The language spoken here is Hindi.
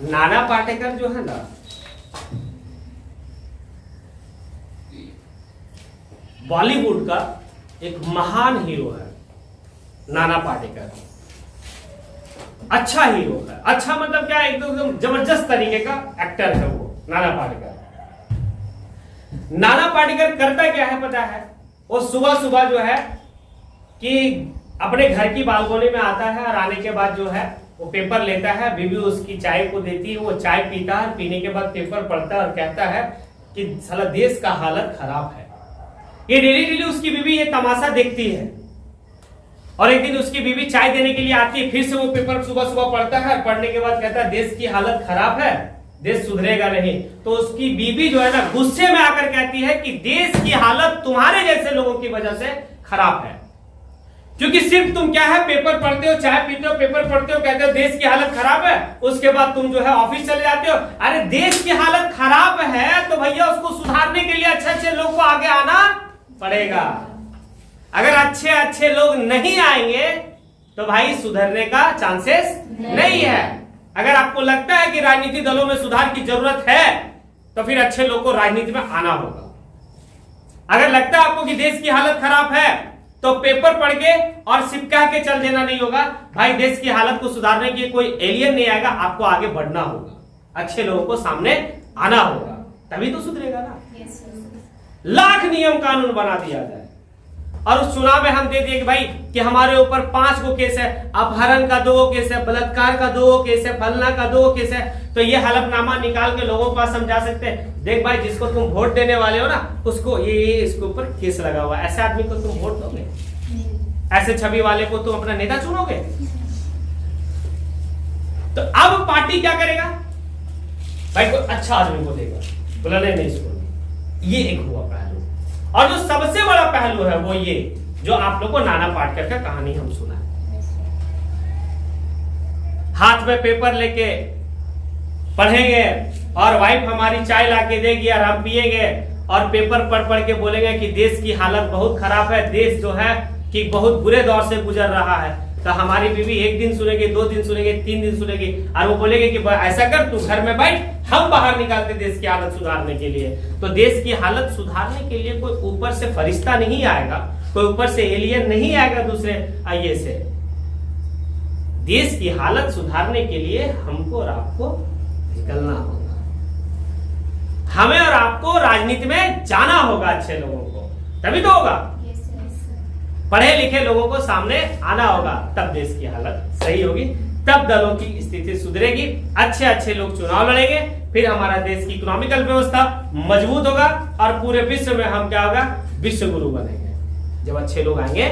नाना पाटेकर जो है ना, बॉलीवुड का एक महान हीरो है। नाना पाटेकर अच्छा हीरो है। अच्छा मतलब क्या, एकदम जबरदस्त तरीके का एक्टर है वो नाना पाटेकर। नाना पाटेकर करता क्या है पता है? वो सुबह सुबह जो है कि अपने घर की बालकोनी में आता है और आने के बाद जो है वो पेपर लेता है, बीवी उसकी चाय को देती है, वो चाय पीता है, पीने के बाद पेपर पढ़ता है और कहता है कि साला देश का हालत खराब है। ये डेली डेली उसकी बीवी ये तमाशा देखती है और एक दिन उसकी बीवी चाय देने के लिए आती है, फिर से वो पेपर सुबह सुबह पढ़ता है, पढ़ने के बाद कहता है देश की हालत खराब है, देश सुधरेगा नहीं। तो उसकी बीवी जो है ना गुस्से में आकर कहती है कि देश की हालत तुम्हारे जैसे लोगों की वजह से खराब है, क्योंकि सिर्फ तुम क्या है पेपर पढ़ते हो, चाय पीते हो, पेपर पढ़ते हो, कहते हो देश की हालत खराब है, उसके बाद तुम जो है ऑफिस चले जाते हो। अरे देश की हालत खराब है तो भैया उसको सुधारने के लिए अच्छे अच्छे लोग को आगे आना पड़ेगा। अगर अच्छे अच्छे लोग नहीं आएंगे तो भाई सुधरने का चांसेस नहीं है। अगर आपको लगता है कि राजनीतिक दलों में सुधार की जरूरत है तो फिर अच्छे लोग को राजनीति में आना होगा। अगर लगता है आपको कि देश की हालत खराब है तो पेपर पढ़ के और सिर्फ कह के चल देना नहीं होगा। भाई देश की हालत को सुधारने के कोई एलियन नहीं आएगा, आपको आगे बढ़ना होगा, अच्छे लोगों को सामने आना होगा, तभी तो सुधरेगा ना। लाख नियम कानून बना दिया जाए और उस चुनाव में हम दे दिए कि भाई कि हमारे ऊपर 5 गो केस है, अपहरण का 2 गो केस है, बलात्कार का 2 गो केस है, फलना का 2 गो केस है, तो ये हलफनामा निकाल के लोगों के पास समझा सकते हैं, देख भाई जिसको तुम वोट देने वाले हो ना उसको ये इसके ऊपर केस लगा हुआ है, ऐसे आदमी को तुम वोट दोगे? ऐसे छवि वाले को तुम अपना नेता चुनोगे? तो अब पार्टी क्या करेगा भाई? कोई अच्छा आदमी को देगा, बोला नहीं इसको। ये एक हुआ पहलू। और जो सबसे बड़ा पहलू है वो ये जो आप लोग को नाना पाटेकर का कहानी हम सुना है। हाथ में पेपर लेके पढ़ेंगे और वाइफ हमारी चाय लाके देगी और हम पिएंगे और पेपर पढ़ पढ़ के बोलेंगे कि देश की हालत बहुत खराब है, देश जो है कि बहुत बुरे दौर से गुजर रहा है। तो हमारी बीवी 1 दिन सुनेगी, 2 दिन सुनेगी, 3 दिन सुनेगी और वो बोलेगी कि ऐसा कर तू घर में बैठ, हम बाहर निकालते देश की हालत सुधारने के लिए। तो देश की हालत सुधारने के लिए कोई ऊपर से फरिश्ता नहीं आएगा, कोई ऊपर से एलियन नहीं आएगा दूसरे आइए से। देश की हालत सुधारने के लिए हमको और आपको निकलना होगा, हमें और आपको राजनीति में जाना होगा, अच्छे लोगों को, तभी तो होगा। पढ़े लिखे लोगों को सामने आना होगा, तब देश की हालत सही होगी, तब दलों की स्थिति सुधरेगी, अच्छे अच्छे लोग चुनाव लड़ेंगे, फिर हमारा देश की इकोनॉमिकल व्यवस्था मजबूत होगा और पूरे विश्व में हम क्या होगा, विश्व गुरु बनेंगे जब अच्छे लोग आएंगे।